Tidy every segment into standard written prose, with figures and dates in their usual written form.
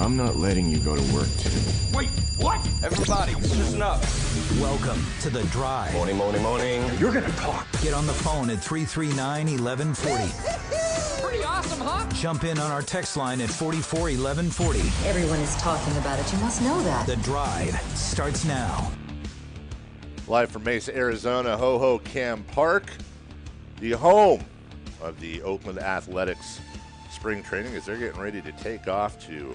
I'm not letting you go to work today. Wait, what? Everybody, listen up. Welcome to The Drive. Morning, morning, morning. You're gonna talk. Get on the phone at 339-1140. Pretty awesome, huh? Jump in on our text line at 441140. Everyone is talking about it. You must know that. The Drive starts now. Live from Mesa, Arizona, Ho-Ho-Cam Park, the home of the Oakland Athletics spring training as they're getting ready to take off to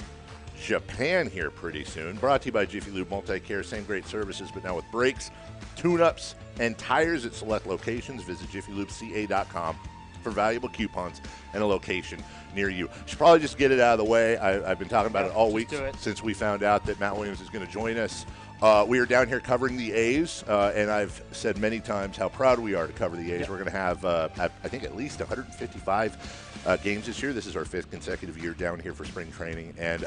Japan here pretty soon. Brought to you by Jiffy Lube Multi-Care. Same great services, but now with brakes, tune-ups, and tires at select locations. Visit jiffylubeka.com for valuable coupons and a location near you. Should probably just get it out of the way. I've been talking about it all week since we found out that Matt Williams is going to join us. We are down here covering the A's, and I've said many times how proud we are to cover the A's. Yep. We're going to have, I think, at least 155 games this year. This is our 5th consecutive year down here for spring training, and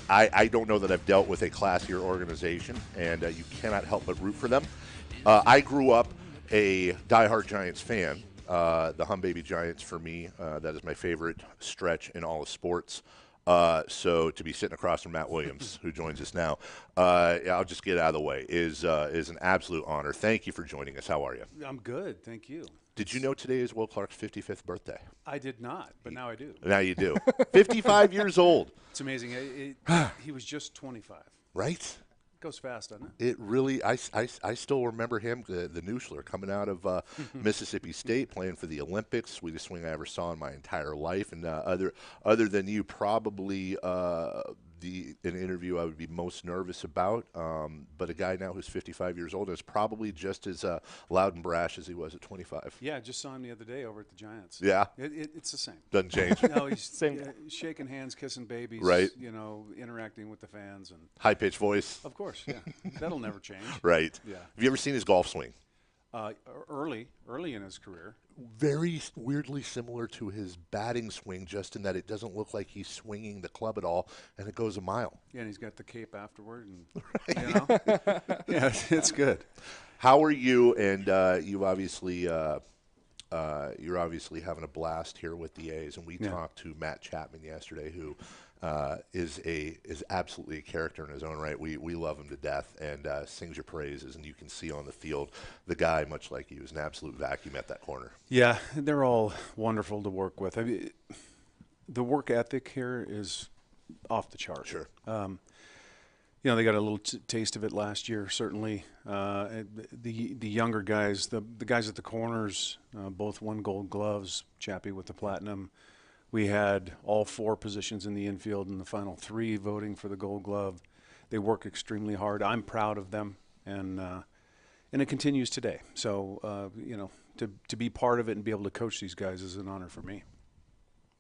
I don't know that I've dealt with a classier organization, and you cannot help but root for them. I grew up a diehard Giants fan. The Hum Baby Giants, for me, that is my favorite stretch in all of sports. So to be sitting across from Matt Williams, who joins us now, I'll just get out of the way, is an absolute honor. Thank you for joining us. How are you? I'm good, thank you. Did you know today is Will Clark's 55th birthday? I did not, but now I do. Now you do. 55 years old. It's amazing. He was just 25. Right? It goes fast, doesn't it? It really. I still remember him, the Noosler, coming out of Mississippi State, playing for the Olympics. Sweetest swing I ever saw in my entire life. And other than you, probably an interview I would be most nervous about. But a guy now who's 55 years old is probably just as loud and brash as he was at 25. Yeah, I just saw him the other day over at the Giants. Yeah, it's the same. Doesn't change. No, he's shaking hands, kissing babies. Right. You know, interacting with the fans and high pitched voice. Of course, yeah. That'll never change. Right. Yeah. Have you ever seen his golf swing? Early in his career. Very weirdly similar to his batting swing, just in that it doesn't look like he's swinging the club at all, and it goes a mile. Yeah, and he's got the cape afterward, and right. You know, yeah, it's good. How are you? And you're obviously having a blast here with the A's. And we talked to Matt Chapman yesterday, who is absolutely a character in his own right. We love him to death, and sings your praises. And you can see on the field, the guy, much like you, is an absolute vacuum at that corner. Yeah, they're all wonderful to work with. I mean, the work ethic here is off the chart. Sure. You know, they got a little taste of it last year, certainly. The younger guys, the guys at the corners, both won Gold Gloves, Chappie with the Platinum. We had all 4 positions in the infield and the final 3 voting for the Gold Glove. They work extremely hard. I'm proud of them, and it continues today. So, you know, to be part of it and be able to coach these guys is an honor for me.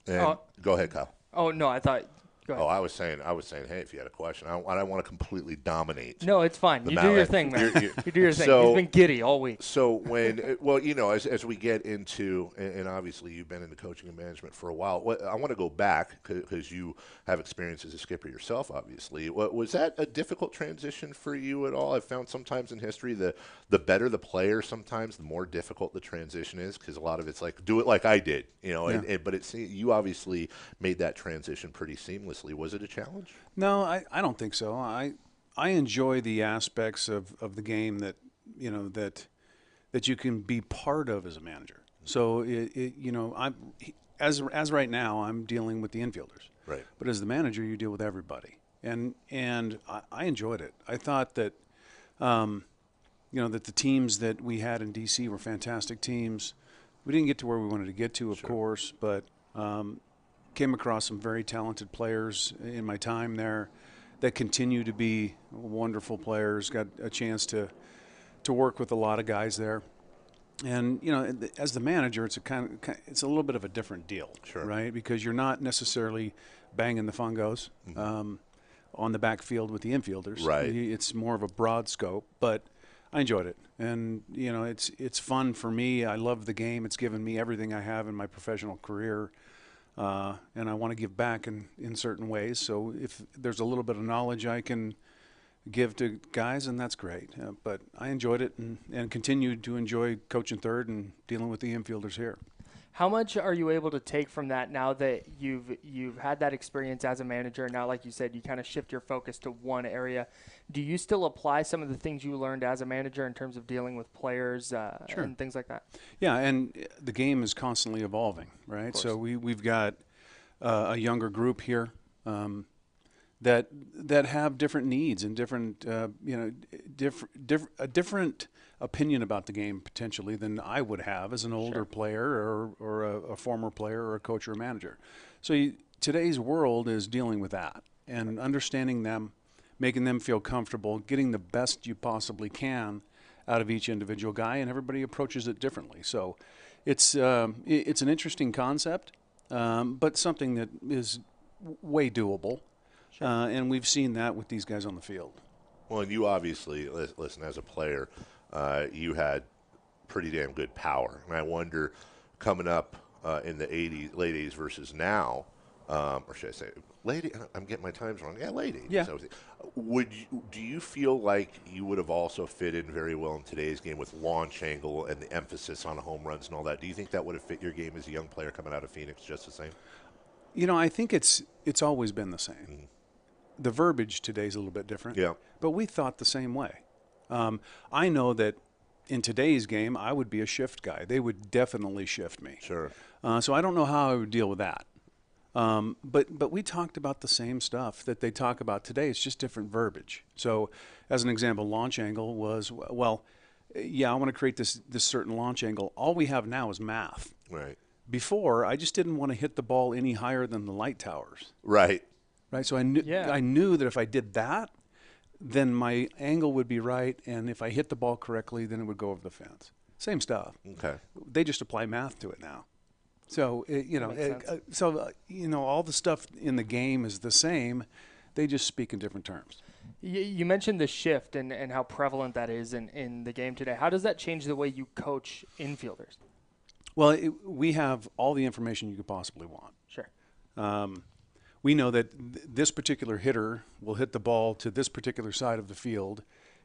And go ahead, Kyle. Oh, no, I thought – Oh, I was saying, hey, if you had a question, I don't want to completely dominate. No, it's fine. You do your thing, man. You do your thing. He's been giddy all week. So when, well, you know, as we get into, and obviously you've been into coaching and management for a while, I want to go back because you have experience as a skipper yourself, obviously. Was that a difficult transition for you at all? I've found sometimes in history the better the player, sometimes the more difficult the transition is, because a lot of it's like, do it like I did, you know. Yeah. But you obviously made that transition pretty seamlessly. Was it a challenge? No, I don't think so. I enjoy the aspects of the game that, you know, that you can be part of as a manager. So you know, as right now, I'm dealing with the infielders. Right. But as the manager, you deal with everybody, and I enjoyed it. I thought that, you know, that the teams that we had in DC were fantastic teams. We didn't get to where we wanted to get to, of course, but. Came across some very talented players in my time there that continue to be wonderful players. Got a chance to work with a lot of guys there, and you know, as the manager, it's it's a little bit of a different deal, right? Because you're not necessarily banging the fungos on the backfield with the infielders. Right. It's more of a broad scope, but I enjoyed it, and you know, it's fun for me. I love the game. It's given me everything I have in my professional career. And I want to give back in certain ways. So if there's a little bit of knowledge I can give to guys, and that's great. But I enjoyed it and continue to enjoy coaching third and dealing with the infielders here. How much are you able to take from that now that you've had that experience as a manager? Now, like you said, you kind of shift your focus to one area. Do you still apply some of the things you learned as a manager in terms of dealing with players and things like that? Yeah, and the game is constantly evolving, right? So we've got a younger group here that have different needs and different different opinion about the game potentially than I would have as an older player or a former player or a coach or a manager. So today's world is dealing with that and understanding them, making them feel comfortable, getting the best you possibly can out of each individual guy, and everybody approaches it differently. So it's an interesting concept, but something that is way doable, and we've seen that with these guys on the field. Well, and you obviously, listen, as a player, you had pretty damn good power. And I wonder, coming up in the late 80s versus now, or should I say, I'm getting my times wrong. Yeah, late 80s. Yeah. Do you feel like you would have also fit in very well in today's game with launch angle and the emphasis on home runs and all that? Do you think that would have fit your game as a young player coming out of Phoenix just the same? I think it's always been the same. Mm-hmm. The verbiage today is a little bit different. Yeah. But we thought the same way. I know that in today's game, I would be a shift guy. They would definitely shift me. Sure. So I don't know how I would deal with that. But we talked about the same stuff that they talk about today. It's just different verbiage. So as an example, launch angle was, I want to create this certain launch angle. All we have now is math. Right. Before, I just didn't want to hit the ball any higher than the light towers. Right. Right. So I knew that if I did that, then my angle would be right, and if I hit the ball correctly, then it would go over the fence. Same stuff. Okay. They just apply math to it now. So all the stuff in the game is the same. They just speak in different terms. You mentioned the shift and how prevalent that is in the game today. How does that change the way you coach infielders? Well, we have all the information you could possibly want. Sure. We know that this particular hitter will hit the ball to this particular side of the field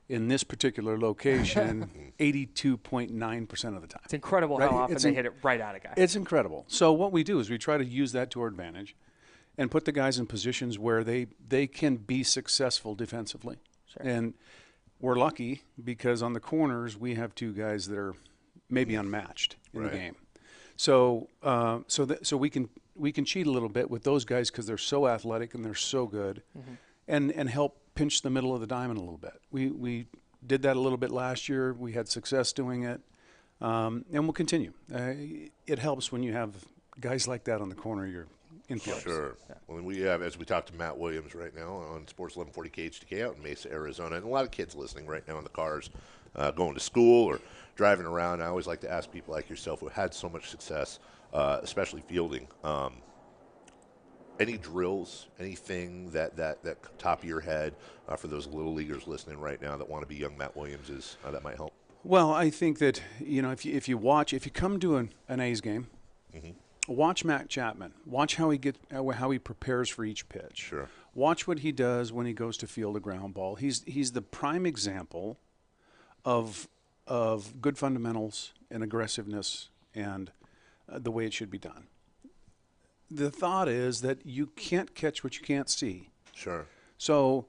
in this particular location 82.9% of the time. It's incredible how often they hit it right at a guy. It's incredible. So what we do is we try to use that to our advantage and put the guys in positions where they can be successful defensively. Sure. And we're lucky because on the corners we have two guys that are maybe unmatched in the game. So so we can cheat a little bit with those guys because they're so athletic and they're so good, and help pinch the middle of the diamond a little bit. We did that a little bit last year. We had success doing it, and we'll continue. It helps when you have guys like that on the corner of your infield. Sure. Yeah. Well, we have, as we talk to Matt Williams right now on Sports 1140 KHTK out in Mesa, Arizona, and a lot of kids listening right now in the cars, going to school or driving around. I always like to ask people like yourself who had so much success, especially fielding. Any drills, anything that top of your head for those little leaguers listening right now that want to be young Matt Williamses that might help? Well, I think that if you come to an A's game, watch Matt Chapman. Watch how he prepares for each pitch. Sure. Watch what he does when he goes to field a ground ball. He's the prime example of good fundamentals and aggressiveness and the way it should be done. The thought is that you can't catch what you can't see. Sure. So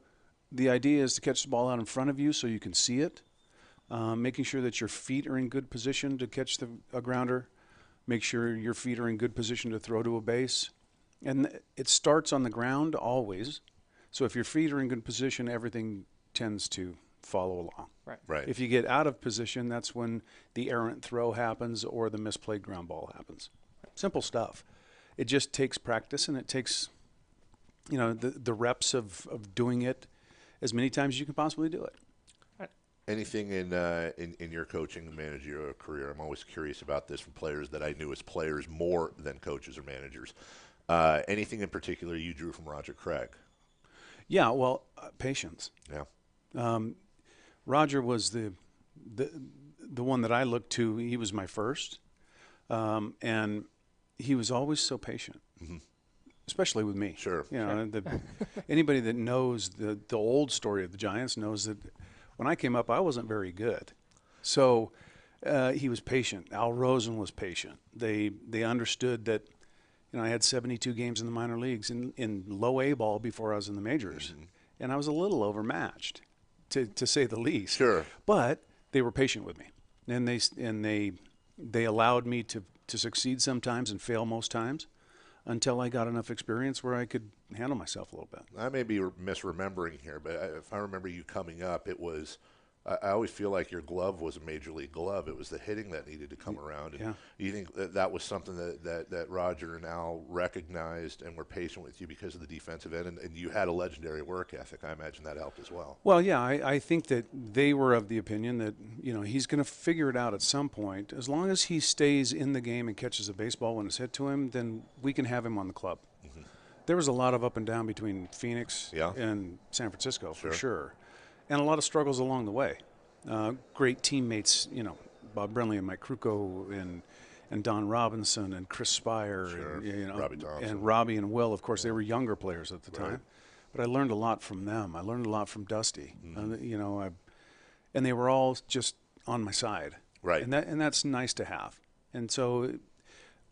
the idea is to catch the ball out in front of you so you can see it, making sure that your feet are in good position to catch a grounder, make sure your feet are in good position to throw to a base. And it starts on the ground always. So if your feet are in good position, everything tends to follow along. Right. If you get out of position, that's when the errant throw happens or the misplayed ground ball happens. Simple stuff. It just takes practice, and it takes, the reps of doing it as many times as you can possibly do it. Anything in your coaching and managerial career? I'm always curious about this from players that I knew as players more than coaches or managers. Anything in particular you drew from Roger Craig? Yeah, well, patience. Yeah. Roger was the one that I looked to. He was my first, and he was always so patient, especially with me. Sure. Anybody that knows the old story of the Giants knows that when I came up, I wasn't very good. So He was patient. Al Rosen was patient. They understood that, I had 72 games in the minor leagues in low A ball before I was in the majors, and I was a little overmatched, to say the least. Sure. But they were patient with me, and they allowed me to succeed sometimes and fail most times, until I got enough experience where I could handle myself a little bit. I may be misremembering here, but if I remember you coming up, it was. I always feel like your glove was a major league glove. It was the hitting that needed to come around. And yeah. You think that was something that Roger and Al recognized and were patient with you because of the defensive end, and you had a legendary work ethic. I imagine that helped as well. Well, yeah, I think that they were of the opinion that, he's going to figure it out at some point. As long as he stays in the game and catches a baseball when it's hit to him, then we can have him on the club. Mm-hmm. There was a lot of up and down between Phoenix and San Francisco, for sure. And a lot of struggles along the way. Great teammates, Bob Brenly and Mike Kruko and Don Robinson and Chris Spire, and, Robbie Thompson. And Robbie and Will. Of course, they were younger players at the time, but I learned a lot from them. I learned a lot from Dusty. And they were all just on my side, right? And that's nice to have. And so,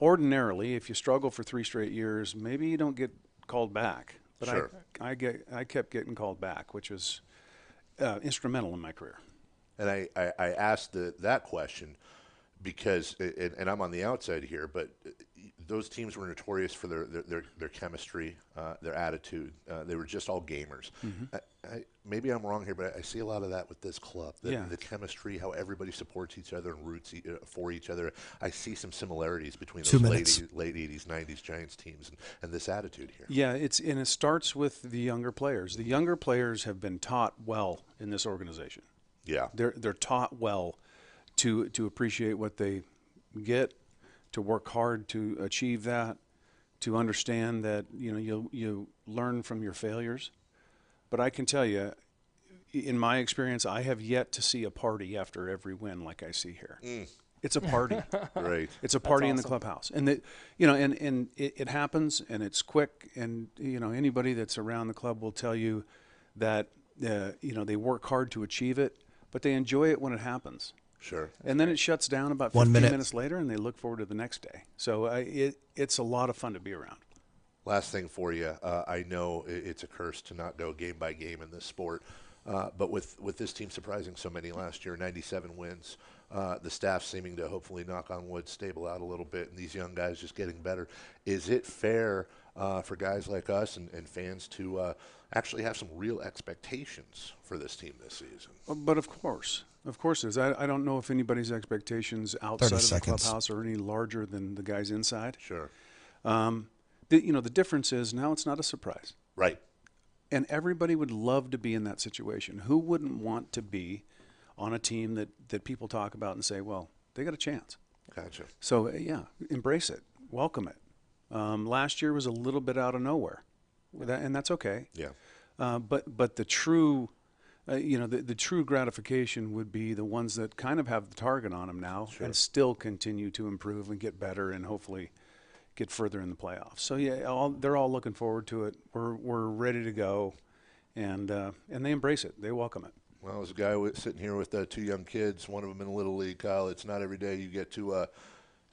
ordinarily, if you struggle for 3 straight years, maybe you don't get called back. But I kept getting called back, which was instrumental in my career. And I asked that question because, and I'm on the outside here, but those teams were notorious for their chemistry, their attitude. They were just all gamers. Mm-hmm. Maybe I'm wrong here, but I see a lot of that with this club. The chemistry, how everybody supports each other and roots for each other. I see some similarities between those late 80s, 90s Giants teams and this attitude here. Yeah, it starts with the younger players. The younger players have been taught well in this organization. Yeah, they're taught well to appreciate what they get, to work hard to achieve that, to understand that you learn from your failures. But I can tell you, in my experience, I have yet to see a party after every win like I see here. It's a party. Right. It's a party in the clubhouse, and it happens, and it's quick, and anybody that's around the club will tell you that they work hard to achieve it, but they enjoy it when it happens. Sure. And then it shuts down about 15 minutes later, and they look forward to the next day. So it's a lot of fun to be around. Last thing for you, I know it's a curse to not go game by game in this sport, but with this team surprising so many last year, 97 wins, the staff seeming to hopefully, knock on wood, stable out a little bit, and these young guys just getting better. Is it fair for guys like us and fans to actually have some real expectations for this team this season? But of course it is. I don't know if anybody's expectations outside of the clubhouse are any larger than the guys inside. Sure. The difference is now it's not a surprise. Right. And everybody would love to be in that situation. Who wouldn't want to be on a team that people talk about and say, well, they got a chance? Gotcha. So, embrace it. Welcome it. Last year was a little bit out of nowhere, and that's okay. Yeah. But the true, the true gratification would be the ones that kind of have the target on them now and still continue to improve and get better and hopefully get further in the playoffs. So they're all looking forward to it. We're ready to go, and they embrace it. They welcome it. Well, as a guy sitting here with 2 young kids, one of them in the Little League, Kyle, it's not every day you get to.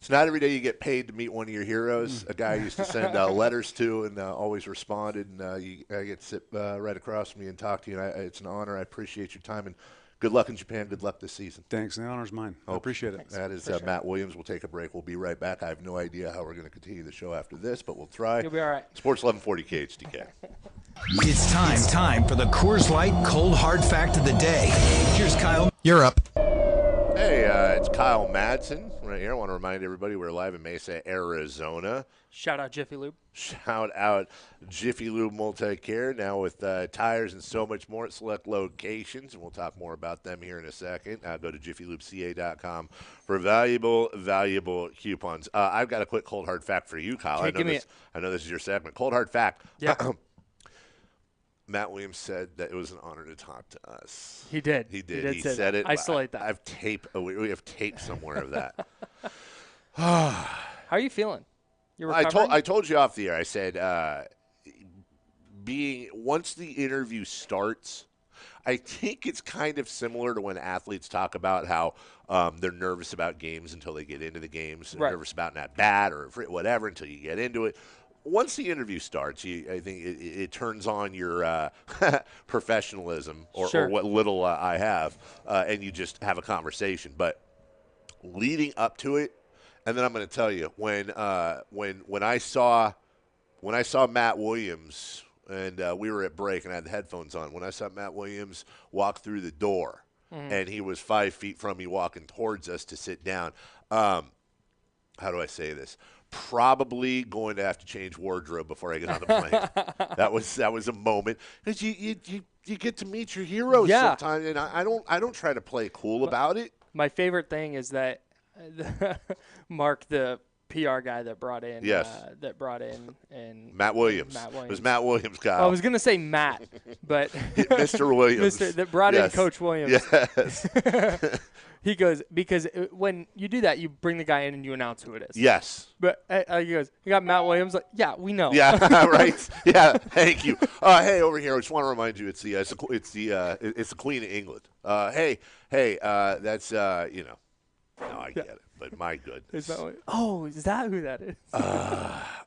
It's not every day you get paid to meet one of your heroes. A guy I used to send letters to and always responded. And I get to sit right across from you and talk to you. And it's an honor. I appreciate your time. And good luck in Japan. Good luck this season. Thanks. The honor's mine. I appreciate it. That is Matt Williams. We'll take a break. We'll be right back. I have no idea how we're going to continue the show after this, but we'll try. You'll be all right. Sports 1140 KHTK. It's time for the Coors Light Cold Hard Fact of the Day. Here's Kyle. You're up. Hey, it's Kyle Madsen right here. I want to remind everybody we're live in Mesa, Arizona. Shout out Jiffy Lube. Shout out Jiffy Lube Multi-Care, now with tires and so much more at select locations, and we'll talk more about them here in a second. Go to jiffylubeca.com for valuable coupons. I've got a quick cold hard fact for you, Kyle. Okay, I know this is your segment. Cold hard fact. Yeah. Matt Williams said that it was an honor to talk to us. He did. He said it. Isolate that. We have tape somewhere of that. How are you feeling? You're recovering? I told you off the air. I said once the interview starts, I think it's kind of similar to when athletes talk about how they're nervous about games until they get into the games. They're nervous about an at-bat or whatever until you get into it. Once the interview starts, I think it turns on your professionalism or what little I have, and you just have a conversation. But leading up to it, and then I'm going to tell you when I saw Matt Williams, and we were at break and I had the headphones on. When I saw Matt Williams walk through the door, and he was 5 feet from me walking towards us to sit down, how do I say this? Probably going to have to change wardrobe before I get on the plane. That was a moment, because you get to meet your heroes sometimes, and I don't try to play cool about it. My favorite thing is that Mark, the PR guy that brought in, and Matt Williams. It was Matt Williams, Kyle. I was going to say Matt, but Mr. Williams. that brought in Coach Williams. Yes. He goes, because when you do that, you bring the guy in and you announce who it is. Yes. But he goes, you got Matt Williams? Like, yeah, we know. Yeah, right. Yeah, thank you. Hey, over here, I just want to remind you, it's the Queen of England. Hey, that's No, I get it, but my goodness. Is that who that is?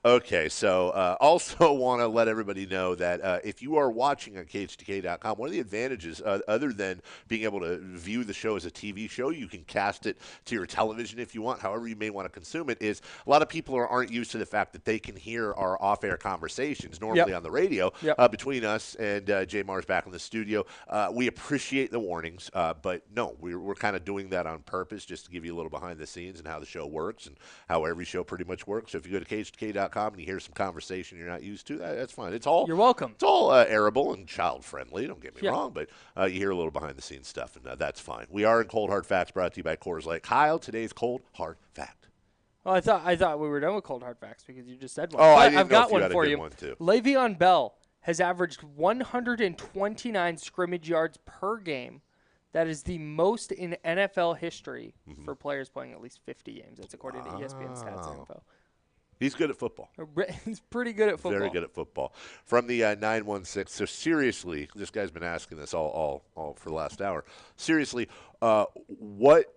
Okay, so also want to let everybody know that if you are watching on KHTK.com, one of the advantages, other than being able to view the show as a TV show, you can cast it to your television if you want, however you may want to consume it, is a lot of people aren't used to the fact that they can hear our off-air conversations normally on the radio between us and Jay Mars back in the studio. We appreciate the warnings, but no, we're kind of doing that on purpose just to give you a little behind the scenes and how the show works and how every show pretty much works. So if you go to KHTK.com and you hear some conversation you're not used to, that's fine. You're welcome. It's all airable and child-friendly, don't get me wrong, but you hear a little behind-the-scenes stuff, and that's fine. We are in Cold Hard Facts, brought to you by Coors Light. Kyle, today's Cold Hard Fact. Well, I thought we were done with Cold Hard Facts because you just said one. Oh, but I didn't I've know got if you one had a for good you. one, too. Le'Veon Bell has averaged 129 scrimmage yards per game. That is the most in NFL history for players playing at least 50 games. That's according to ESPN Stats Info. He's good at football. He's pretty good at football. Very good at football. From the 916. So seriously, this guy's been asking this all for the last hour. Seriously, what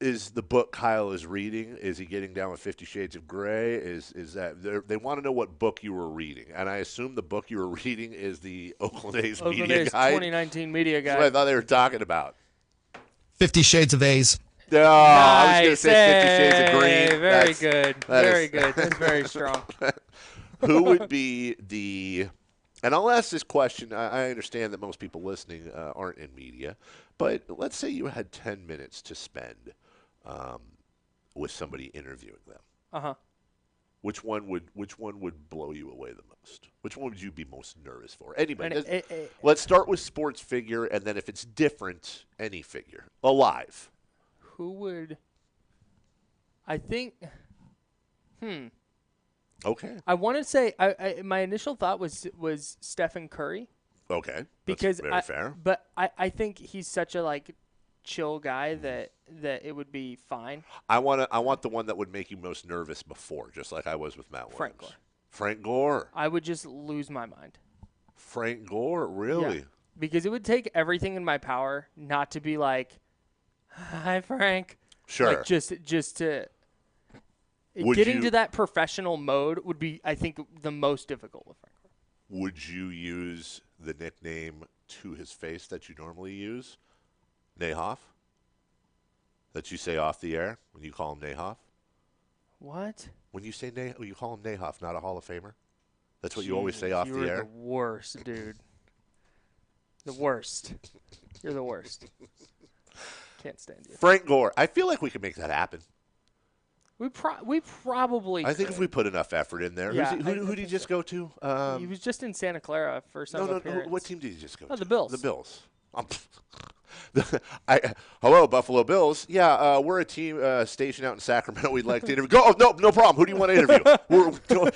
is the book Kyle is reading? Is he getting down with 50 Shades of Grey? Is that they want to know what book you were reading? And I assume the book you were reading is the Oakland A's Media Guide. 2019 Media Guide. That's what I thought they were talking about. 50 Shades of A's. No, I was going to say 50 Shades of Green. Very good. Very good. That's very strong. Who would be the – and I'll ask this question. I understand that most people listening aren't in media, but let's say you had 10 minutes to spend with somebody interviewing them. Uh-huh. Which one would blow you away the most? Which one would you be most nervous for? Anybody. Let's start with sports figure, and then if it's different, any figure. Alive. Who would – I think Okay. I want to say my initial thought was Stephen Curry. Okay. Because that's very fair. But I think he's such a chill guy that it would be fine. I want the one that would make you most nervous before, just like I was with Matt Williams. Frank Gore. Frank Gore. I would just lose my mind. Frank Gore, really? Yeah. Because it would take everything in my power not to be like, "Hi, Frank." Sure. Just to getting to that professional mode would be, I think, the most difficult with Frank Gore. Would you use the nickname to his face that you normally use? Nahoff? That you say off the air when you call him Nahoff? What? When you say you call him Nahoff, not a Hall of Famer? That's what you always say off the air? You're the worst, dude. The worst. You're the worst. Can't stand you. Frank Gore. I feel like we could make that happen. We probably I think could. if we put enough effort in there. Yeah, who did he just go to? He was just in Santa Clara for some appearance. What team did he just go to? The Bills. The Bills. Hello, Buffalo Bills. Yeah, we're a team stationed out in Sacramento. We'd like to interview. No problem. Who do you want to interview?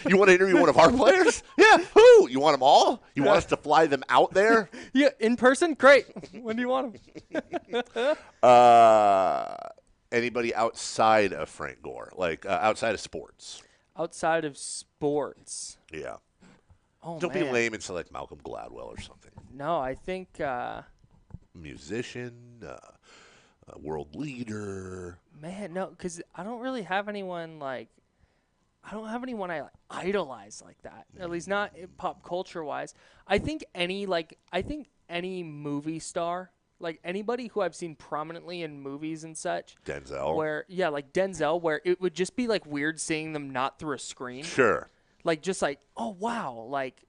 You want to interview one of our players? Yeah, who? You want them all? You want us to fly them out there? Yeah, in person? Great. When do you want them? Anybody outside of Frank Gore, like outside of sports? Outside of sports. Yeah. Oh, Don't be lame and say like Malcolm Gladwell or something. No, I think musician, world leader? Man, no, because I don't really have anyone I idolize like that. At least not pop culture wise. I think any movie star, like anybody who I've seen prominently in movies and such. Denzel. Like Denzel, where it would just be like weird seeing them not through a screen. Sure. Like just like, oh wow, like,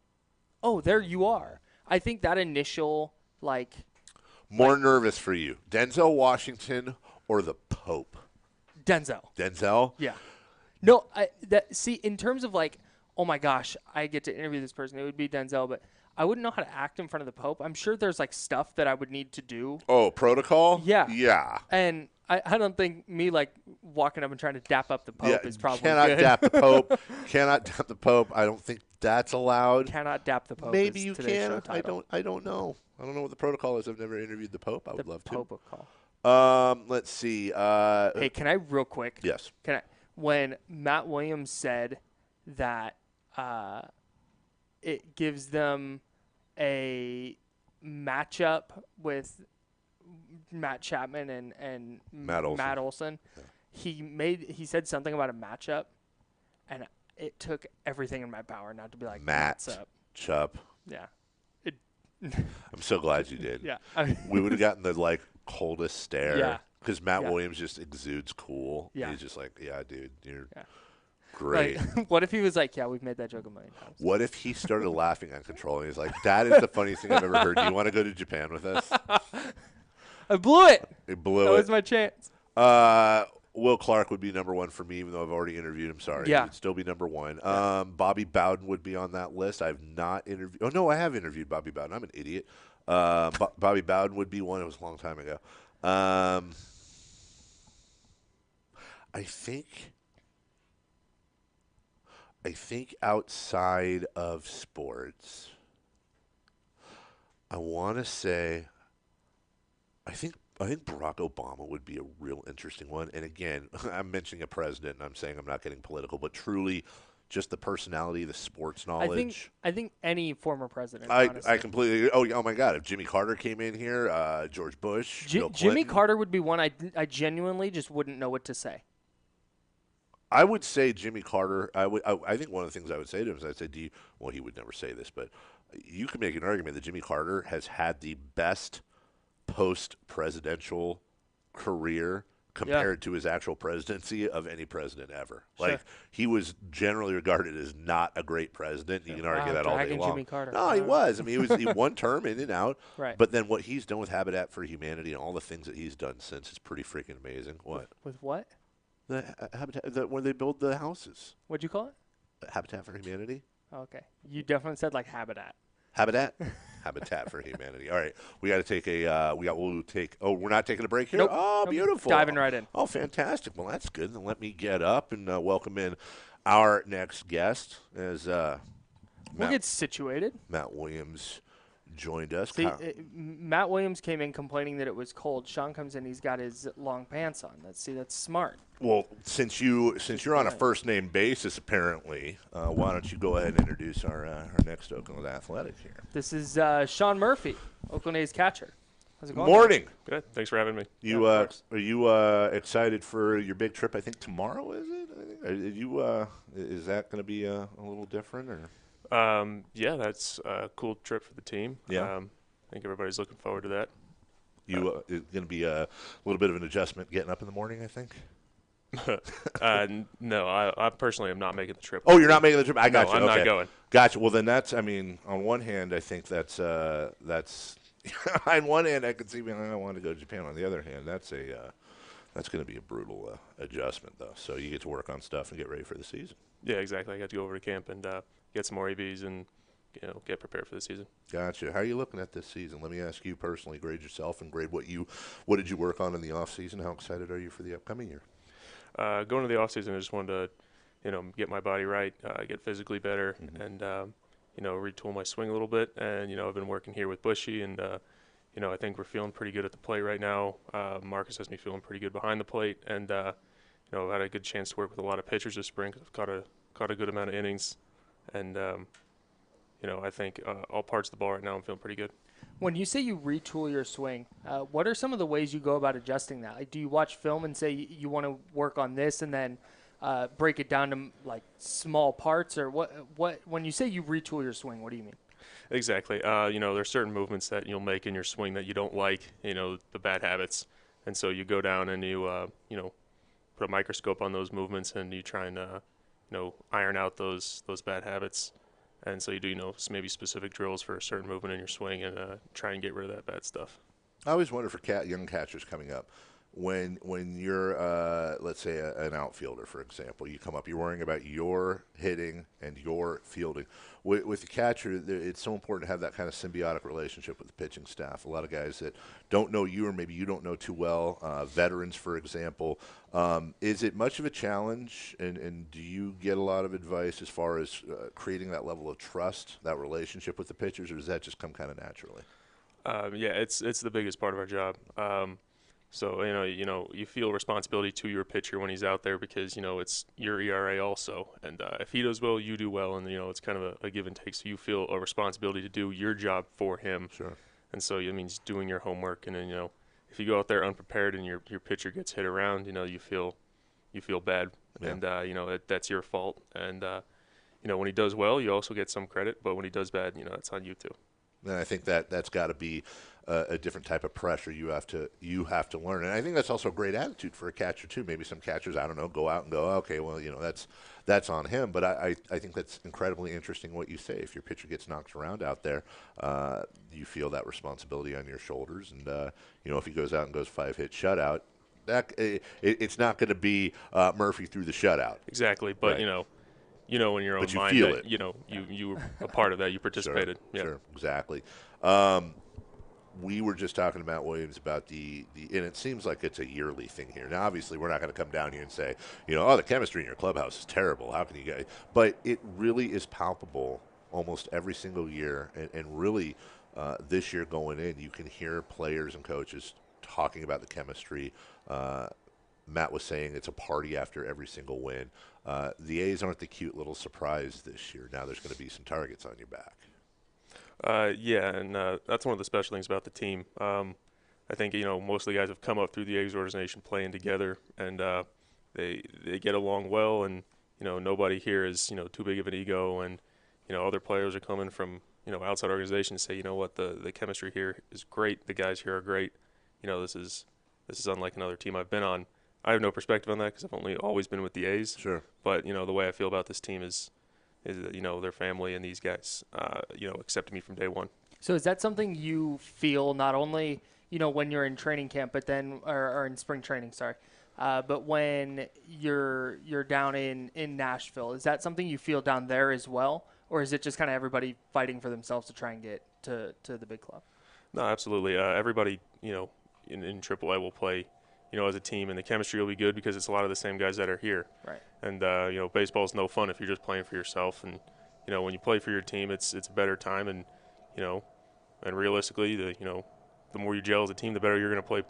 oh there you are. I think that initial More nervous for you, Denzel Washington or the Pope? Denzel. Denzel? Yeah. No, in terms of like, oh my gosh, I get to interview this person, it would be Denzel, but I wouldn't know how to act in front of the Pope. I'm sure there's like stuff that I would need to do. Oh, protocol? Yeah. Yeah. And I don't think me like walking up and trying to dap up the Pope is probably cannot good. dap the Pope. Cannot dap the Pope. I don't think that's allowed. Cannot dap the Pope. Maybe is you today's show can. title. I don't know. I don't know what the protocol is. I've never interviewed the Pope. I would love to. The Pope call. Let's see. Hey, can I real quick? Yes. When Matt Williams said that it gives them a matchup with Matt Chapman and Matt Olson. Yeah. He said something about a matchup, and it took everything in my power not to be like Matt Chup. Yeah. I'm so glad you did. Yeah. We would have gotten the coldest stare. Yeah. Because Matt Williams just exudes cool. Yeah. He's just like, yeah, dude, you're great. What if he was like, yeah, we've made that joke a million times. What if he started laughing uncontrollably? He's like, that is the funniest thing I've ever heard. Do you want to go to Japan with us? I blew it. That was my chance. Will Clark would be number one for me, even though I've already interviewed him. Sorry. Yeah. He would still be number one. Bobby Bowden would be on that list. I've not interviewed. Oh, no, I have interviewed Bobby Bowden. I'm an idiot. Bobby Bowden would be one. It was a long time ago. I think outside of sports, I want to say, I think Barack Obama would be a real interesting one. And again, I'm mentioning a president, and I'm saying I'm not getting political, but truly just the personality, the sports knowledge. I think any former president. I completely. Oh my God! If Jimmy Carter came in here, George Bush, Bill Jimmy Clinton. Carter would be one I genuinely just wouldn't know what to say. I would say Jimmy Carter. I think one of the things I would say to him is I'd say, well, he would never say this, but you can make an argument that Jimmy Carter has had the best post-presidential career compared to his actual presidency of any president ever. Sure. Like, he was generally regarded as not a great president. You can argue that all day long. Jimmy Carter. No, he was. I mean, he one term in and out. Right. But then what he's done with Habitat for Humanity and all the things that he's done since is pretty freaking amazing. What? With what? The Habitat, where they build the houses. What'd you call it? Habitat for Humanity. Okay. You definitely said like Habitat. Habitat? Habitat for Humanity. All right. We got to take we're not taking a break here? Nope. Oh, beautiful. Diving right in. Oh, fantastic. Well, that's good. Then let me get up and welcome in our next guest as we'll get situated. Matt Williams joined us. See, Matt Williams came in complaining that it was cold. Sean comes in, he's got his long pants on. That's smart. Well, since you're on a first name basis, apparently, why don't you go ahead and introduce our next Oakland Athletic here? This is Sean Murphy, Oakland A's catcher. How's it going? Morning. Good. Thanks for having me. Are you excited for your big trip? I think tomorrow is it? Is that going to be a little different or? Yeah, that's a cool trip for the team. Yeah. I think everybody's looking forward to that. It's going to be a little bit of an adjustment getting up in the morning, I think. No, I personally am not making the trip. Oh, you're not making the trip? I got you. I'm not going. Gotcha. Well, then on one hand, I think that's on one hand, I could see I want to go to Japan. On the other hand, that's going to be a brutal adjustment, though. So you get to work on stuff and get ready for the season. Yeah, exactly. I got to go over to camp and get some more ABs and get prepared for the season. Gotcha. How are you looking at this season? Let me ask you personally. Grade yourself and grade what did you work on in the off season? How excited are you for the upcoming year? Going to the off season, I just wanted to, get my body right, get physically better, and retool my swing a little bit. And I've been working here with Bushy, and I think we're feeling pretty good at the plate right now. Marcus has me feeling pretty good behind the plate, and I've had a good chance to work with a lot of pitchers this spring. I've caught a good amount of innings, and I think all parts of the ball right now I'm feeling pretty good. When you say you retool your swing, what are some of the ways you go about adjusting that? Like, do you watch film and say you want to work on this and then break it down to like small parts, or what? When you say you retool your swing, what do you mean? Exactly. There's certain movements that you'll make in your swing that you don't like, the bad habits. And so you go down and you put a microscope on those movements and you try and, iron out those bad habits. And so you do, maybe specific drills for a certain movement in your swing and try and get rid of that bad stuff. I always wonder for young catchers coming up, when you're, let's say, an outfielder, for example, you come up, you're worrying about your hitting and your fielding. With the catcher, it's so important to have that kind of symbiotic relationship with the pitching staff. A lot of guys that don't know you or maybe you don't know too well, veterans, for example. Is it much of a challenge, and do you get a lot of advice as far as creating that level of trust, that relationship with the pitchers, or does that just come kind of naturally? Yeah, it's the biggest part of our job. So, you feel responsibility to your pitcher when he's out there because, it's your ERA also. And if he does well, you do well. And, it's kind of a give and take. So you feel a responsibility to do your job for him. Sure. And so it means doing your homework. And then, if you go out there unprepared and your pitcher gets hit around, you feel bad. Yeah. And, that's your fault. And, when he does well, you also get some credit. But when he does bad, it's on you too. And I think that's got to be a different type of pressure you have to learn. And I think that's also a great attitude for a catcher too. Maybe some catchers, I don't know, go out and go, okay, well, that's on him. But I think that's incredibly interesting what you say. If your pitcher gets knocked around out there, you feel that responsibility on your shoulders. And if he goes out and goes 5-hit shutout, it's not going to be Murphy through the shutout. Exactly, but right. In your own but you mind feel that, it. you were a part of that. You participated. Sure, exactly. We were just talking about Williams about the and it seems like it's a yearly thing here. Now, obviously, we're not going to come down here and say, the chemistry in your clubhouse is terrible. How can you guys? But it really is palpable almost every single year, and really this year going in, you can hear players and coaches talking about the chemistry. Matt was saying it's a party after every single win. The A's aren't the cute little surprise this year. Now there's going to be some targets on your back. And that's one of the special things about the team. I think, most of the guys have come up through the A's organization playing together, and they get along well, and, nobody here is, too big of an ego, and, other players are coming from, outside organizations say, the chemistry here is great. The guys here are great. This is unlike another team I've been on. I have no perspective on that because I've only always been with the A's. Sure. But, the way I feel about this team is that, their family and these guys, accepted me from day one. So is that something you feel not only, when you're in training camp, but then, or in spring training, sorry, but when you're down in Nashville, is that something you feel down there as well? Or is it just kind of everybody fighting for themselves to try and get to the big club? No, absolutely. Everybody, in AAA will play, as a team, and the chemistry will be good because it's a lot of the same guys that are here. Right. And, baseball's no fun if you're just playing for yourself. And, when you play for your team, it's a better time. And, and realistically, the more you gel as a team, the better you're going to play,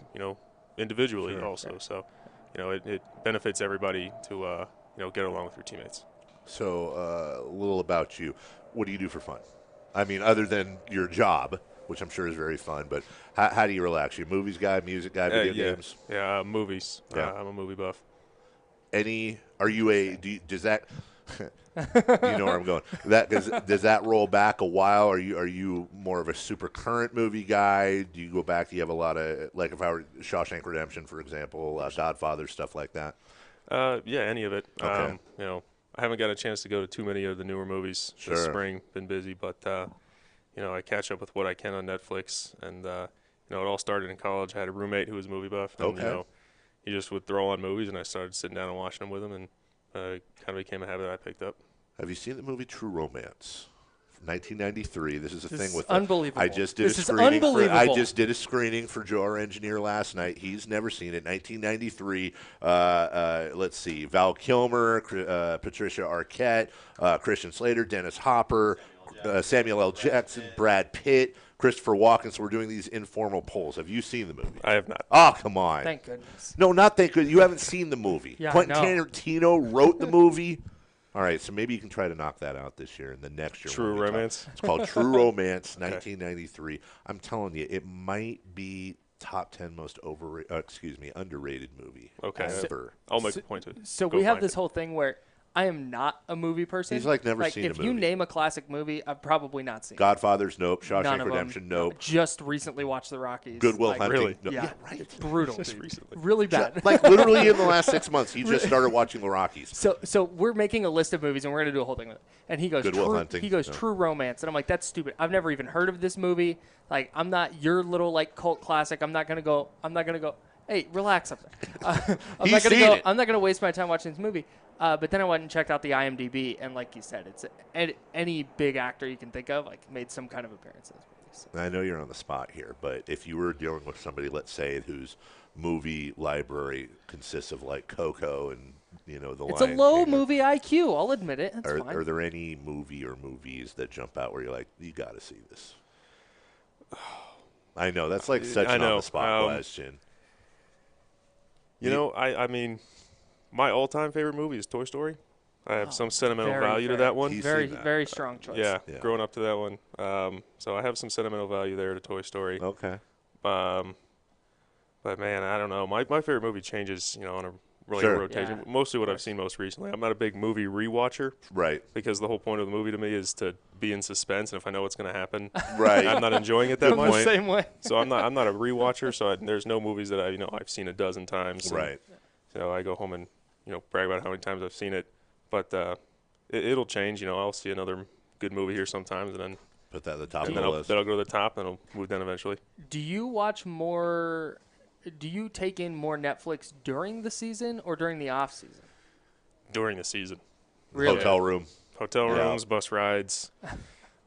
individually also. Right. So, it benefits everybody to, get along with your teammates. So a little about you. What do you do for fun? I mean, other than your job, which I'm sure is very fun, but how do you relax? You a movies guy, music guy, video games? Yeah, movies. Yeah. I'm a movie buff. Does that you know where I'm going? Does that roll back a while? Are you more of a super current movie guy? Do you go back? Do you have a lot of, like, if I were Shawshank Redemption, for example, Godfather, stuff like that? Yeah, any of it. Okay. I haven't got a chance to go to too many of the newer movies this spring. Been busy, but I catch up with what I can on Netflix. And it all started in college. I had a roommate who was a movie buff, and he just would throw on movies, and I started sitting down and watching them with him, and kind of became a habit I picked up. Have you seen the movie True Romance? From 1993. This is a thing with unbelievable. I just did a screening for Joe, our engineer, last night. He's never seen it. 1993. Let's see. Val Kilmer, Patricia Arquette, Christian Slater, Dennis Hopper, Samuel L. Jackson, Brad Pitt, Christopher Walken. So we're doing these informal polls. Have you seen the movie? I have not. Oh, come on. Thank goodness. No, not thank goodness. You haven't seen the movie. Yeah, Quentin Tarantino wrote the movie. All right, so maybe you can try to knock that out this year, and the next year. True Romance? It's called True Romance, 1993. I'm telling you, it might be top 10 most underrated movie ever. I'll make a point to it. So we have this whole thing where I am not a movie person. He's like never seen a movie. If you name a classic movie, I've probably not seen Godfather's nope. None Shawshank of Redemption nope. Just recently watched The Rockies. Good Will Hunting. Really? No. Yeah. Right. It's brutal. Just recently. Really bad. Like literally in the last 6 months, he just started watching The Rockies. So we're making a list of movies, and we're going to do a whole thing with it. And he goes, Good Will Hunting. He goes, No. True Romance. And I'm like, that's stupid. I've never even heard of this movie. Like, I'm not your little, like, cult classic. I'm not going to go, hey, relax up there. I'm not going to waste my time watching this movie. But then I went and checked out the IMDb, and like you said, it's any big actor you can think of, like, made some kind of appearance in this movie. So. I know you're on the spot here, but if you were dealing with somebody, let's say, whose movie library consists of like Coco and the it's a low movie IQ. I'll admit it. That's fine. Are there any movie or movies that jump out where you're like, you got to see this? I know that's like such an on the spot question. I mean, my all-time favorite movie is Toy Story. I have some sentimental value to that one. Very strong choice. Yeah, growing up to that one. So I have some sentimental value there to Toy Story. Okay. But man, I don't know. My favorite movie changes, on a regular rotation. Yeah. Mostly what I've seen most recently. I'm not a big movie rewatcher. Right. Because the whole point of the movie to me is to be in suspense, and if I know what's going to happen, right, I'm not enjoying it that much. The same way. So I'm not a rewatcher. So there's no movies that I've seen a dozen times. Right. So I go home and brag about how many times I've seen it. But it'll change. I'll see another good movie here sometimes, and then put that at the top of the list. list. Then I'll go to the top, and I'll move down eventually. Do you watch more? Do you take in more Netflix during the season or during the off season? During the season. Really? Hotel rooms, bus rides.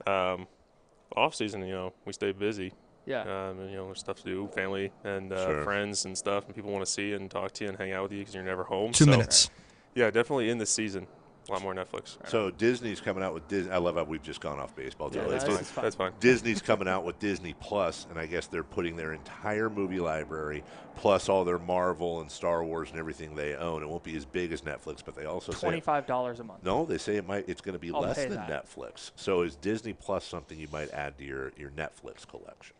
Off season, we stay busy. Yeah. And, there's stuff to do, family and friends and stuff, and people want to see you and talk to you and hang out with you because you're never home. 2 minutes. Yeah, definitely in the season. A lot more Netflix. So Disney's coming out with Disney. I love how we've just gone off baseball. Yeah, that's fine. Disney's coming out with Disney Plus, and I guess they're putting their entire movie library plus all their Marvel and Star Wars and everything they own. It won't be as big as Netflix, but they also say $25 a month. No, they say it's going to be less than that. Netflix. So is Disney Plus something you might add to your Netflix collection?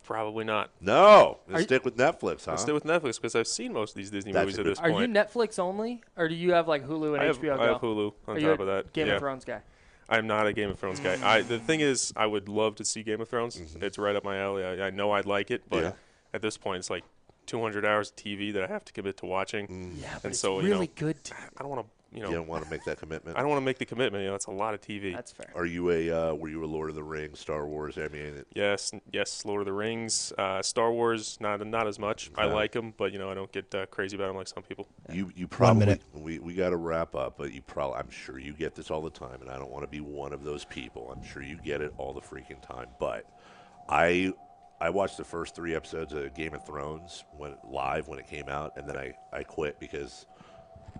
Probably not. No. Stick with Netflix, huh? I'll stick with Netflix because I've seen most of these Disney movies at this point. Are you Netflix only, or do you have like Hulu and HBO Go? I have Hulu on top of that. Game of Thrones guy? I'm not a Game of Thrones guy. The thing is, I would love to see Game of Thrones. Mm-hmm. It's right up my alley. I know I'd like it, but at this point, it's like 200 hours of TV that I have to commit to watching. Yeah, but and it's so, really good. I don't want to. You don't want to make that commitment. I don't want to make the commitment. It's a lot of TV. That's fair. Are you were you a Lord of the Rings, Star Wars? I mean, yes, Lord of the Rings, Star Wars, not as much. Okay. I like them, but I don't get crazy about them like some people. You probably we got to wrap up, but I'm sure you get this all the time, and I don't want to be one of those people. I'm sure you get it all the freaking time, but I watched the first 3 episodes of Game of Thrones when it came out, and then I quit because.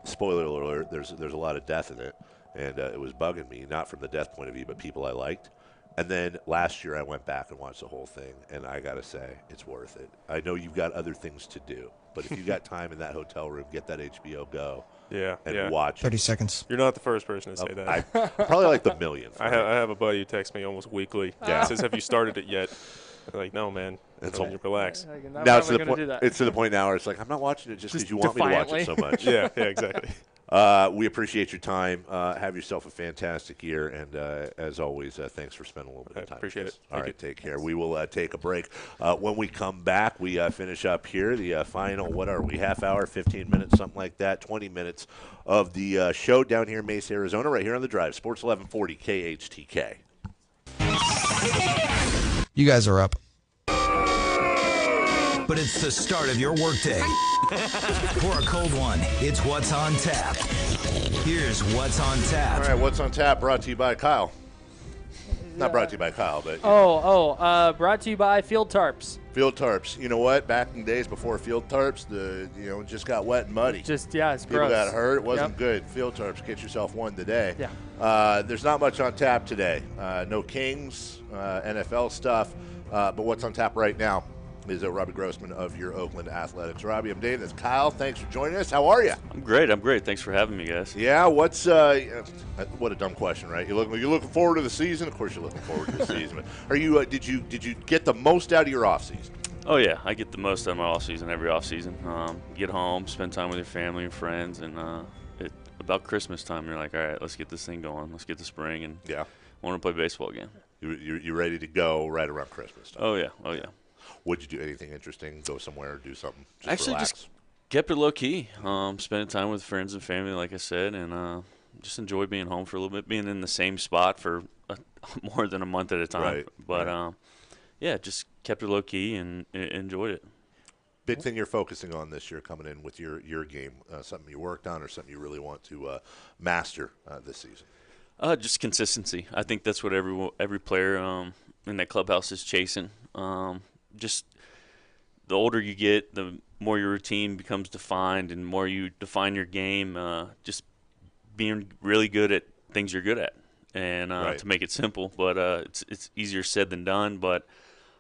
Spoiler alert, there's a lot of death in it, and it was bugging me, not from the death point of view, but people I liked. And then last year I went back and watched the whole thing, and I got to say, it's worth it. I know you've got other things to do, but if you got time in that hotel room, get that HBO Go and watch 30 seconds. You're not the first person to say that. Probably like the millionth. I have a buddy who texts me almost weekly. Yeah. Says, have you started it yet? I'm like, no, man. Relax. Now it's to the point now where it's like, I'm not watching it just because you want me to watch it so much. Yeah, exactly. We appreciate your time. Have yourself a fantastic year, and as always, thanks for spending a little bit of time. Appreciate it. All right, take care. We will take a break. When we come back, we finish up here the final. What are we? Half hour, 15 minutes, something like that. 20 minutes of the show down here in Mesa, Arizona, right here on the Drive. Sports 1140 KHTK. You guys are up. But it's the start of your workday. For a cold one, it's What's on Tap. Here's What's on Tap. All right, What's on Tap brought to you by Kyle. Not brought to you by Kyle, but... brought to you by Field Tarps. Field Tarps. You know what? Back in the days before Field Tarps, it just got wet and muddy. It's People gross. got hurt. It wasn't good. Field Tarps, get yourself one today. Yeah. There's not much on tap today. No Kings, NFL stuff. But what's on tap right now? is Robbie Grossman of your Oakland Athletics. Robbie, I'm Dave. That's Kyle. Thanks for joining us. How are you? I'm great. Thanks for having me, guys. Yeah, what's what a dumb question, right? You're looking forward to the season. Of course, you're looking forward to the season. But are you? Did you get the most out of your off season? Oh yeah, I get the most out of my off season every off season. Get home, spend time with your family and friends, and about Christmas time, you're like, all right, let's get this thing going. Let's get the spring, and yeah, want to play baseball again. You're ready to go right around Christmas time. Oh yeah. Would you do anything interesting? Go somewhere, do something? Actually, relax? just kept it low key. Spending time with friends and family, like I said, and just enjoyed being home for a little bit, being in the same spot for more than a month at a time. Right. But yeah, just kept it low key and enjoyed it. Big thing you're focusing on this year coming in with your game, something you worked on or something you really want to master this season? Just consistency. I think that's what every player in that clubhouse is chasing. Just the older you get, the more your routine becomes defined, and more you define your game. Just being really good at things you're good at, and right. To make it simple, but it's easier said than done. But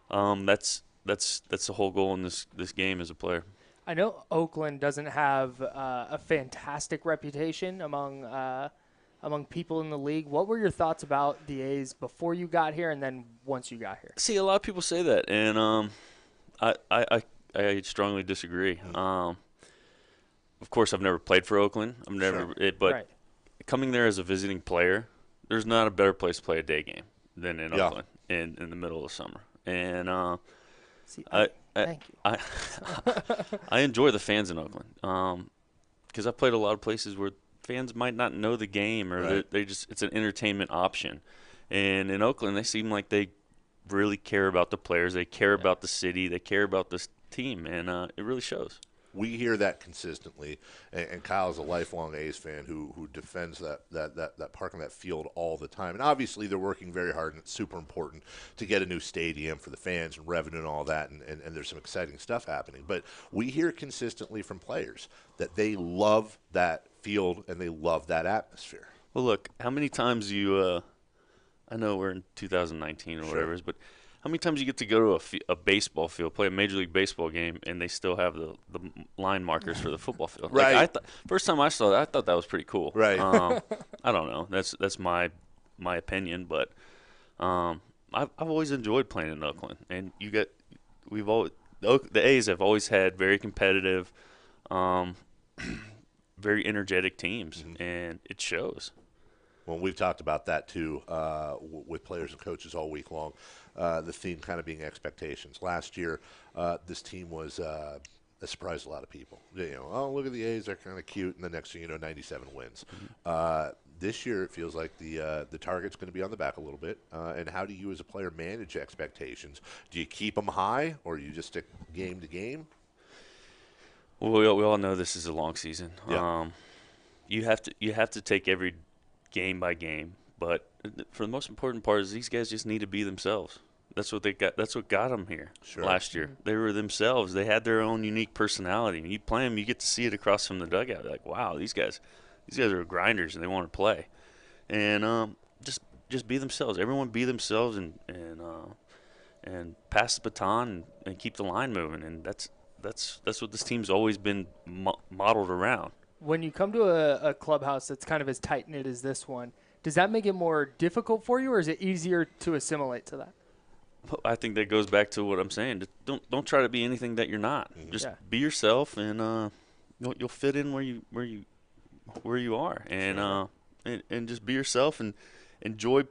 that's the whole goal in this game as a player. I know Oakland doesn't have a fantastic reputation among people in the league. What were your thoughts about the A's before you got here and then once you got here? See, a lot of people say that, and I strongly disagree. Of course, I've never played for Oakland. But right. Coming there as a visiting player, there's not a better place to play a day game than in Oakland in the middle of the summer. And thank you. I enjoy the fans in Oakland because I've played a lot of places where fans might not know the game, or right. it's an entertainment option. And in Oakland, they seem like they really care about the players. They care about the city. They care about this team, and it really shows. We hear that consistently, and Kyle's a lifelong A's fan who defends that park and that field all the time. And obviously, they're working very hard, and it's super important to get a new stadium for the fans and revenue and all that, and there's some exciting stuff happening. But we hear consistently from players that they love that field and they love that atmosphere. Well, look, how many times I know we're in 2019 or whatever it is, but how many times you get to go to a baseball field, play a Major League Baseball game, and they still have the line markers for the football field? Right. Like first time I saw that, I thought that was pretty cool. Right. I don't know. That's my opinion, but I've always enjoyed playing in Oakland, and the A's have always had very competitive, very energetic teams, and it shows. Well, we've talked about that too with players and coaches all week long. The theme kind of being expectations. Last year, this team was it surprised a lot of people. Oh, look at the A's; they're kind of cute, and the next thing you know, 97 wins. This year, it feels like the target's going to be on the back a little bit. And how do you, as a player, manage expectations? Do you keep them high, or you just stick game to game? Well, we all know this is a long season. Yeah. You have to take every game by game, but for the most important part is these guys just need to be themselves. That's what they got. That's what got them here last year. They were themselves. They had their own unique personality. When you play them, you get to see it across from the dugout. Like, wow, these guys are grinders and they want to play. And just be themselves. Everyone be themselves and pass the baton and keep the line moving. And that's what this team's always been modeled around. When you come to a clubhouse that's kind of as tight-knit as this one, does that make it more difficult for you, or is it easier to assimilate to that? I think that goes back to what I'm saying. Just don't try to be anything that you're not. Just be yourself, and you'll fit in where you are, and just be yourself and enjoy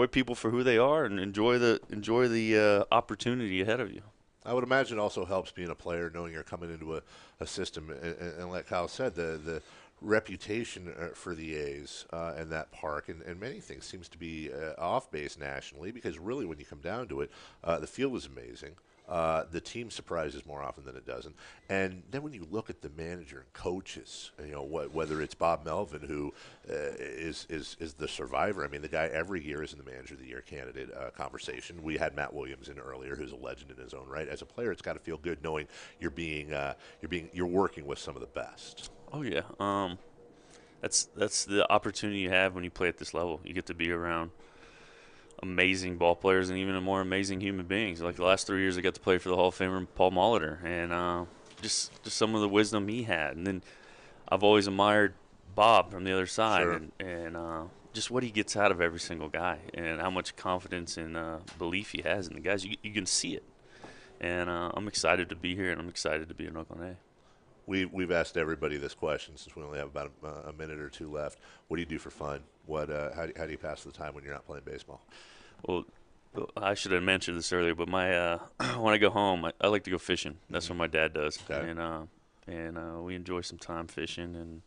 people for who they are, and enjoy the opportunity ahead of you. I would imagine it also helps being a player, knowing you're coming into a system, and like Kyle said, the reputation for the A's and that park and many things seems to be off base nationally, because really when you come down to it, the field is amazing. The team surprises more often than it doesn't. And then when you look at the manager and coaches, whether it's Bob Melvin, who is the survivor. I mean, the guy every year is in the Manager of the Year candidate conversation. We had Matt Williams in earlier, who's a legend in his own right. As a player, it's got to feel good knowing you're working with some of the best. Oh yeah, that's the opportunity you have when you play at this level. You get to be around amazing ball players and even more amazing human beings. Like the last 3 years, I got to play for the Hall of Famer Paul Molitor, and just some of the wisdom he had. And then I've always admired Bob from the other side, Sure. and just what he gets out of every single guy, and how much confidence and belief he has in the guys. You can see it, and I'm excited to be here, and I'm excited to be in Oakland A. We've asked everybody this question since we only have about a minute or two left. What do you do for fun? How do you pass the time when you're not playing baseball? Well, I should have mentioned this earlier, but my when I go home, I like to go fishing. That's what my dad does, Okay. and we enjoy some time fishing,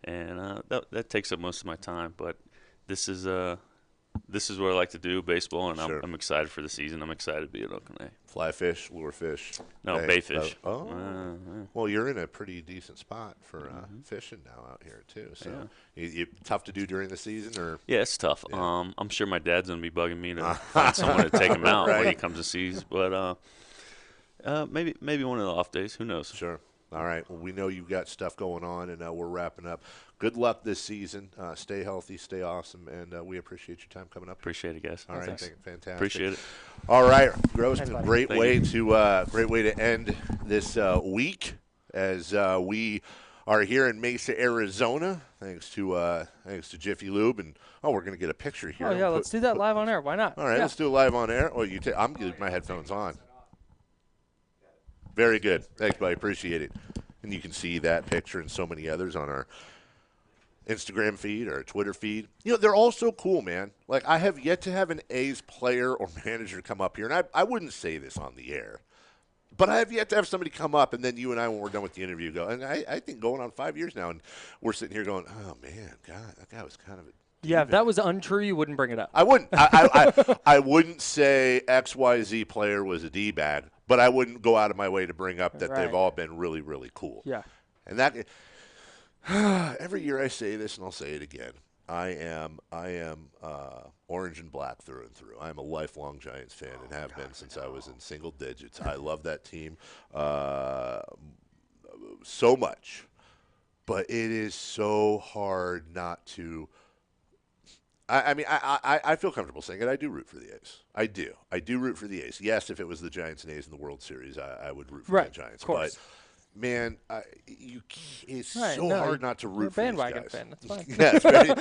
and that takes up most of my time. But this is what I like to do, baseball, and Sure. I'm excited for the season. I'm excited to be at Oakland A. Fly fish, lure fish? No, bait fish. Well, you're in a pretty decent spot for fishing now out here too. So, you tough to do during the season, or Yeah, it's tough. Yeah. I'm sure my dad's gonna be bugging me to find someone to take him out when he Right. comes to seas. But maybe one of the off days. Who knows? Sure. All right. Well, we know you've got stuff going on, and we're wrapping up. Good luck this season. Stay healthy, stay awesome, and we appreciate your time coming up. Appreciate it, guys. All right, Thanks. fantastic. Appreciate it. All right, Grossman. Thanks, Great Thank way you. to end this week as we are here in Mesa, Arizona. Thanks to Jiffy Lube, and we're gonna get a picture here. Oh yeah, let's do that live on air. Why not? All right, Yeah. let's do it live on air. Oh, I'm getting my headphones on. Very good. Thanks, buddy. Appreciate it. And you can see that picture and so many others on our Instagram feed or Twitter feed. You know, they're all so cool, man. Like, I have yet to have an A's player or manager come up here, and I wouldn't say this on the air, but I have yet to have somebody come up, and then you and I, when we're done with the interview, go, and I think going on 5 years now, and we're sitting here going, oh, man, God, that guy was kind of a Yeah, if that was untrue, you wouldn't bring it up. I wouldn't. I wouldn't say XYZ player was a D-bag, but I wouldn't go out of my way to bring up that Right. they've all been really, really cool. Yeah. And that every year I say this, and I'll say it again. I am orange and black through and through. I'm a lifelong Giants fan and have been since I was in single digits. I love that team so much, but it is so hard not to. I mean, I feel comfortable saying it. I do root for the A's. I do root for the A's. Yes, if it was the Giants and A's in the World Series, I would root for the Giants. Of course. But, man, it's Right, so no, hard not to root you're a for these bandwagon guys. fan. That's fine.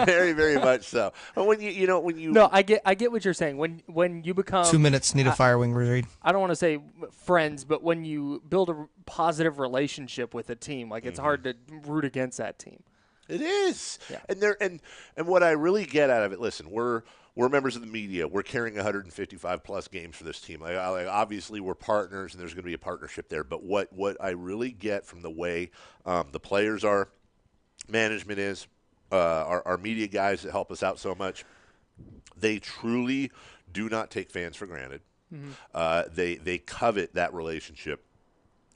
Very, very much so. But when you No, I get what you're saying. When you become 2 minutes, need a fire wing read. I don't want to say friends, but when you build a positive relationship with a team, like it's hard to root against that team. It is. Yeah. And what I really get out of it, listen, we're members of the media. We're carrying 155 plus games for this team. Like obviously we're partners and there's going to be a partnership there, but what I really get from the way the players are, management is, our media guys that help us out so much, they truly do not take fans for granted. They covet that relationship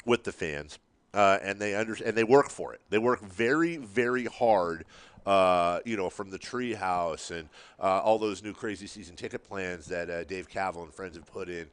with the fans. And they understand, and they work for it. They work very, very hard. From the treehouse and all those new crazy season ticket plans that Dave Cavill and friends have put in.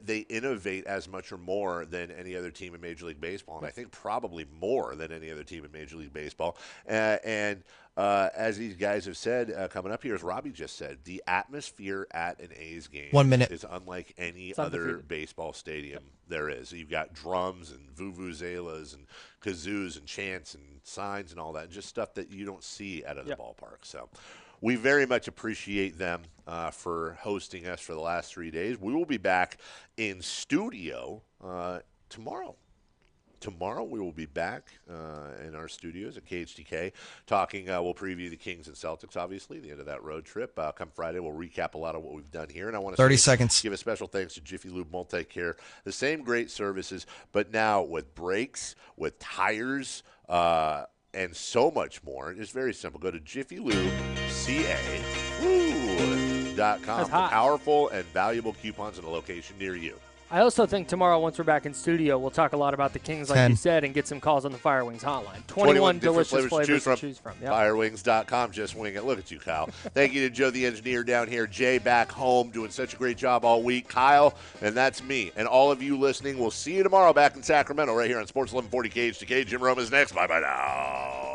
They innovate as much or more than any other team in Major League Baseball, and I think probably more than any other team in Major League Baseball. And as these guys have said, coming up here, as Robbie just said, the atmosphere at an A's game 1 minute. is unlike any other baseball stadium there is. You've got drums and vuvuzelas and kazoos and chants and signs and all that, and just stuff that you don't see at other ballparks. So we very much appreciate them for hosting us for the last 3 days. We will be back in studio tomorrow. Tomorrow we will be back in our studios at KHTK talking. We'll preview the Kings and Celtics, obviously, the end of that road trip. Come Friday, we'll recap a lot of what we've done here. And I want to 30 seconds. Give a special thanks to Jiffy Lube Multi-Care. The same great services, but now with brakes, with tires, and so much more. It's very simple. Go to JiffyLubeCA.com for powerful and valuable coupons in a location near you. I also think tomorrow, once we're back in studio, we'll talk a lot about the Kings, like 10. you said, and get some calls on the Fire Wings hotline. 21 delicious flavors to choose from. Yep. Firewings.com. Just wing it. Look at you, Kyle. Thank you to Joe, the engineer down here. Jay back home doing such a great job all week. Kyle, and that's me. And all of you listening, we'll see you tomorrow back in Sacramento right here on Sports 1140 KHTK. Jim Rome is next. Bye-bye now.